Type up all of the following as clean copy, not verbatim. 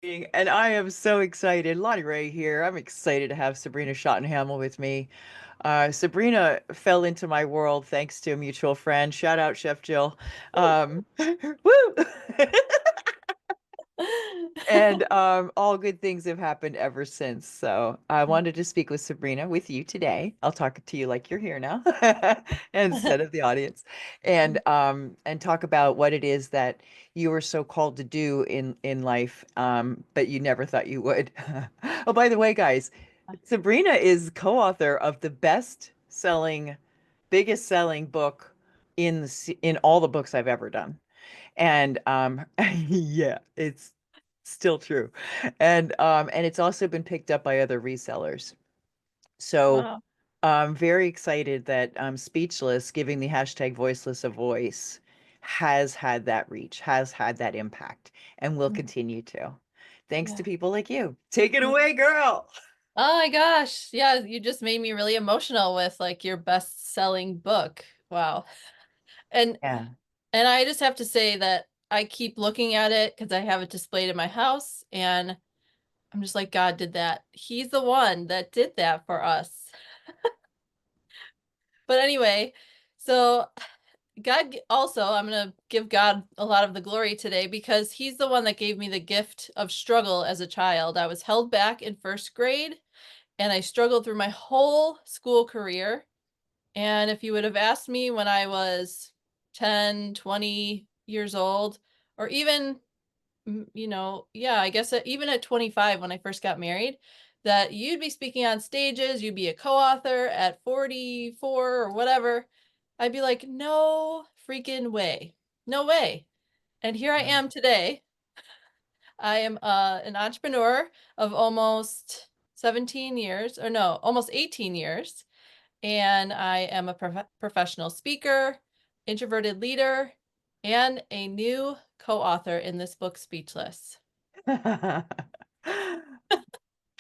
And I am so excited. Lonnee Rey here. I'm excited to have Sabrina Schottenhamel with me. Sabrina fell into my world thanks to a mutual friend. Shout out, Chef Jill. Woo! And all good things have happened ever since. So I wanted to speak with Sabrina with you today. I'll talk to you like you're here now instead of the audience, and talk about what it is that you were so called to do in life, but you never thought you would. Oh, by the way, guys, Sabrina is co-author of the best-selling, biggest selling book in all the books I've ever done. And yeah, it's still true. And it's also been picked up by other resellers. So Wow. I'm very excited that Speechless, giving the hashtag voiceless a voice, has had that reach, has had that impact, and will Mm, continue to. Thanks to yeah. people like you. Take it away, girl. Oh my gosh. Yeah, you just made me really emotional with like your best-selling book. Wow. And Yeah. and I just have to say that I keep looking at it because I have it displayed in my house and I'm just like, God did that. He's the one that did that for us. But anyway, so also, I'm going to give God a lot of the glory today because he's the one that gave me the gift of struggle as a child. I was held back in first grade and I struggled through my whole school career. And if you would have asked me when I was 10, 20 years old, or even, yeah, I guess even at 25 when I first got married, that you'd be speaking on stages, you'd be a co-author at 44 or whatever, I'd be like, no freaking way. No way. And here I am today. I am an entrepreneur of almost 17 years, or no, almost 18 years. And I am a professional speaker, introverted leader, and a new co-author in this book, Speechless.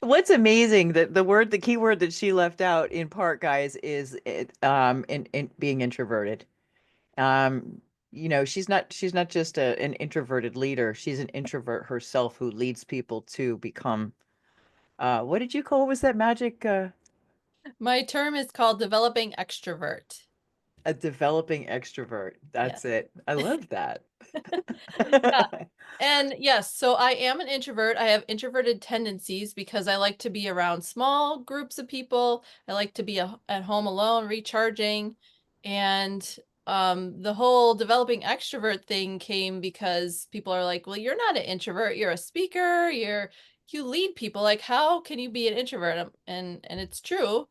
What's amazing that the key word that she left out in part, guys, is in being introverted. Um, she's not just an introverted leader. She's an introvert herself who leads people to become what did you call what was that magic My term is called developing extrovert. a developing extrovert. Yes. That's it. I love that. Yeah. And yes, so I am an introvert. I have introverted tendencies because I like to be around small groups of people. I like to be at home alone, recharging. And the whole developing extrovert thing came because people are like, well, you're not an introvert, you're a speaker, you lead people. Like, how can you be an introvert? And it's true.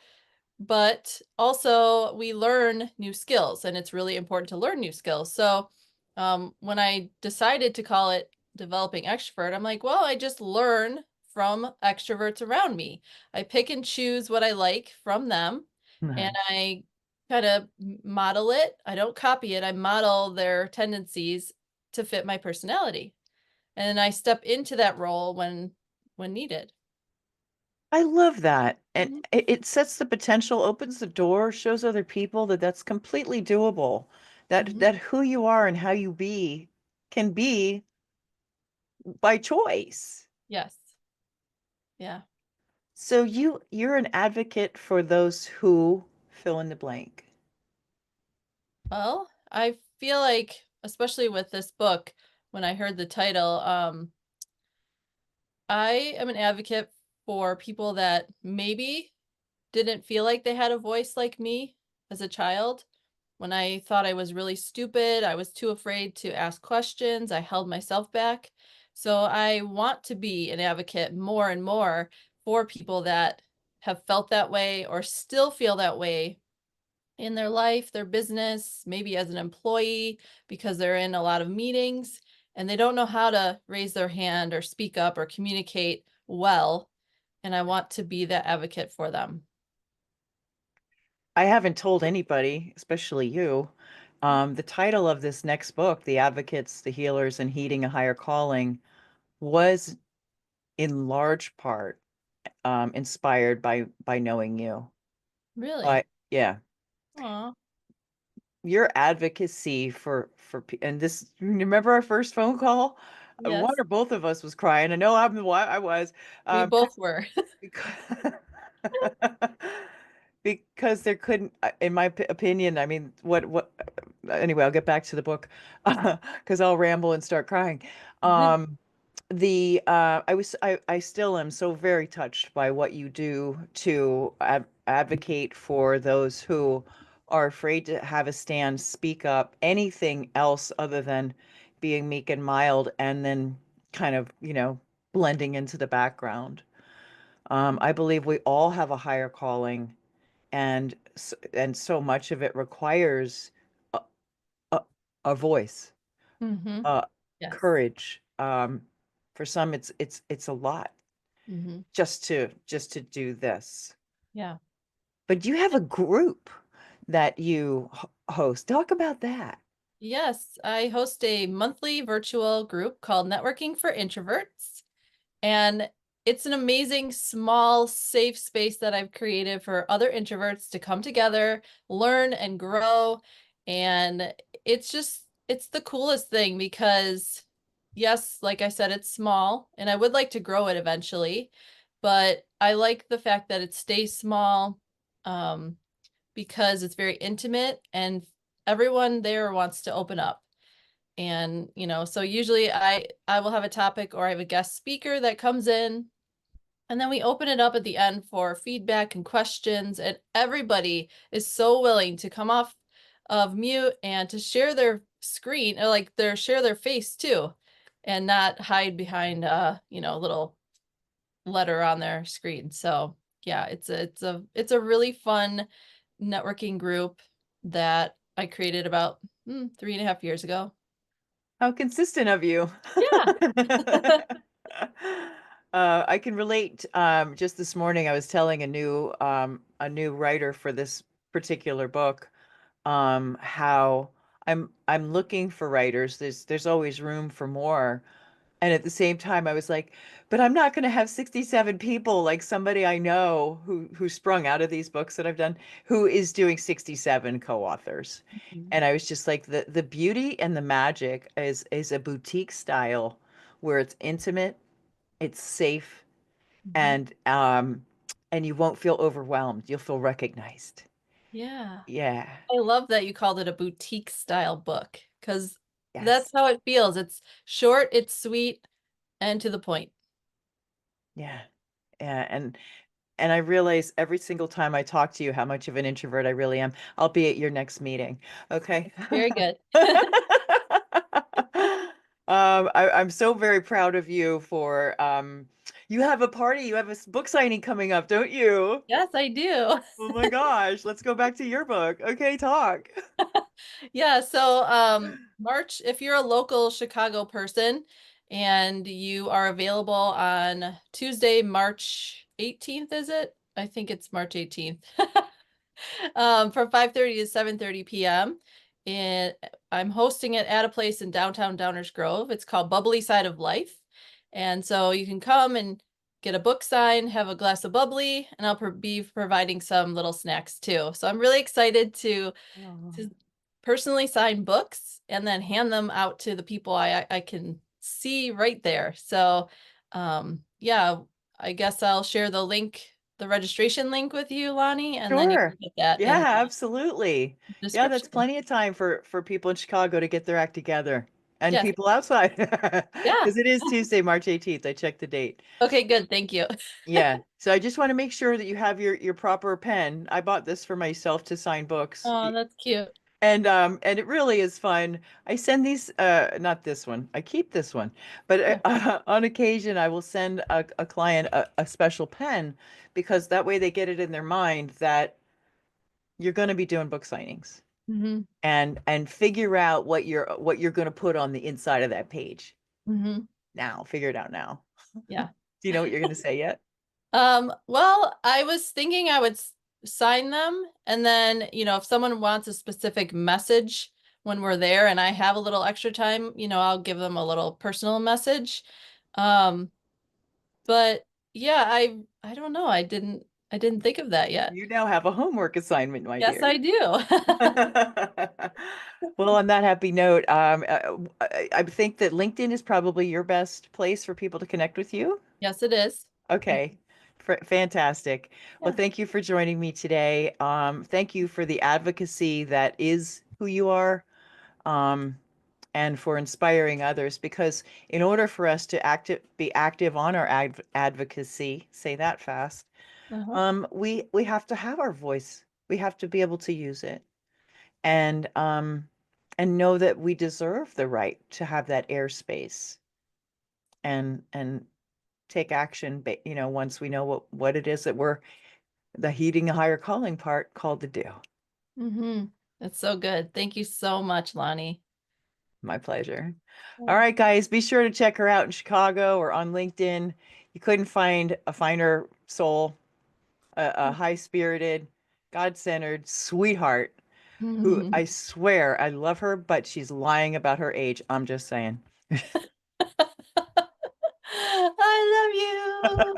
But also we learn new skills and it's really important to learn new skills. So when I decided to call it developing extrovert, I'm like, well, I just learn from extroverts around me. I pick and choose what I like from them and Nice. I kind of model it. I don't copy it. I model their tendencies to fit my personality. And I step into that role when needed. I love that. And Mhm. it sets the potential, opens the door, shows other people that that's completely doable. That Mhm. that who you are and how you be can be by choice. Yes. Yeah. So you're an advocate for those who fill in the blank. Well, I feel like, especially with this book, when I heard the title, I am an advocate for people that maybe didn't feel like they had a voice like me as a child. When I thought I was really stupid, I was too afraid to ask questions. I held myself back. So I want to be an advocate more and more for people that have felt that way or still feel that way in their life, their business, maybe as an employee, because they're in a lot of meetings and they don't know how to raise their hand or speak up or communicate well. And I want to be that advocate for them. I haven't told anybody, especially you. The title of this next book, The Advocates, the Healers, and Heeding a Higher Calling, was in large part inspired by knowing you. Really? But yeah, Aw. your advocacy for and this remember our first phone call? one Yes, or both of us was crying. I know I was. we Um, both were. because because there couldn't, in my opinion, I mean, anyway, I'll get back to the book because I'll ramble and start crying. Um, I still am so very touched by what you do to advocate for those who are afraid to have a stand, speak up, anything else other than being meek and mild, and then kind of, blending into the background. I believe we all have a higher calling, and so much of it requires a, a, a voice, Hmm. uh, Yes. courage. For some, it's a lot Hmm. just to do this. Yeah. But you have a group that you host. Talk about that. Yes, I host a monthly virtual group called Networking for Introverts. And it's an amazing, small, safe space that I've created for other introverts to come together, learn and grow. And it's the coolest thing because, yes, like I said, it's small and I would like to grow it eventually. But I like the fact that it stays small um, because it's very intimate and everyone there wants to open up. And, so usually I will have a topic or I have a guest speaker that comes in and then we open it up at the end for feedback and questions. And everybody is so willing to come off of mute and to share their screen or like share their face too and not hide behind a little letter on their screen. So yeah, it's a really fun networking group that I created about 3.5 years ago. How consistent of you. Yeah. I can relate. Just this morning, I was telling a new writer for this particular book, how I'm looking for writers. There's always room for more. And at the same time, I was like, but I'm not going to have 67 people like somebody I know who sprung out of these books that I've done, who is doing 67 co-authors. Mhm. And I was just like, the beauty and the magic is a boutique style where it's intimate, it's safe, Mhm. and you won't feel overwhelmed. You'll feel recognized. Yeah. Yeah. I love that you called it a boutique style book because that's Yes. how it feels. It's short, it's sweet, and to the point. Yeah. Yeah. And I realize every single time I talk to you how much of an introvert I really am. I'll be at your next meeting. Okay. Very good. I'm so very proud of you for you have a party, you have a book signing coming up, don't you? Yes, I do. Oh my gosh, let's go back to your book. Okay, talk. Yeah, so March, if you're a local Chicago person and you are available on Tuesday, March 18th, is it? I think it's March 18th. From 5:30 to 7:30 p.m. And I'm hosting it at a place in downtown Downers Grove. It's called Bubbly Side of Life. And so you can come and get a book sign, have a glass of bubbly, and I'll be providing some little snacks too. So I'm really excited to Oh. personally sign books and then hand them out to the people I can see right there. So yeah, I guess I'll share the registration link with you, Lonnee, and then you Sure. can get that Yeah, in the absolutely. Yeah, that's description. plenty of time for people in Chicago to get their act together and Yes. people outside Yeah. because it is Tuesday, March 18th. I checked the date. Okay, good. Thank you. Yeah. So I just want to make sure that you have your proper pen. I bought this for myself to sign books. Oh, that's cute. And it really is fun. I send these not this one. I keep this one. But on occasion I will send a client a special pen because that way they get it in their mind that you're going to be doing book signings Hmm. and figure out what you're going to put on the inside of that page. Hmm. Now, figure it out now. Yeah. Do you know what you're going to say yet? Well, I was thinking I would sign them and then, if someone wants a specific message when we're there and I have a little extra time, I'll give them a little personal message. Um, but yeah, I don't know. I didn't I didn't think of that yet. You now have a homework assignment, my Yes, dear. I do. Well, on that happy note, I think that LinkedIn is probably your best place for people to connect with you. Yes, it is. Okay, fantastic. Well, Yeah. thank you for joining me today. Thank you for the advocacy that is who you are, um, and for inspiring others. Because in order for us to be active on our advocacy, say that fast, Uh-huh. we have to have our voice. We have to be able to use it, and know that we deserve the right to have that airspace and take action, once we know what it is that we're the heeding a higher calling part called to do. Mm-hmm. That's so good. Thank you so much, Lonnie. My pleasure. All Yeah. right, guys, be sure to check her out in Chicago or on LinkedIn. You couldn't find a finer soul, a high-spirited, God-centered sweetheart who I swear I love her, but she's lying about her age. I'm just saying. I love you.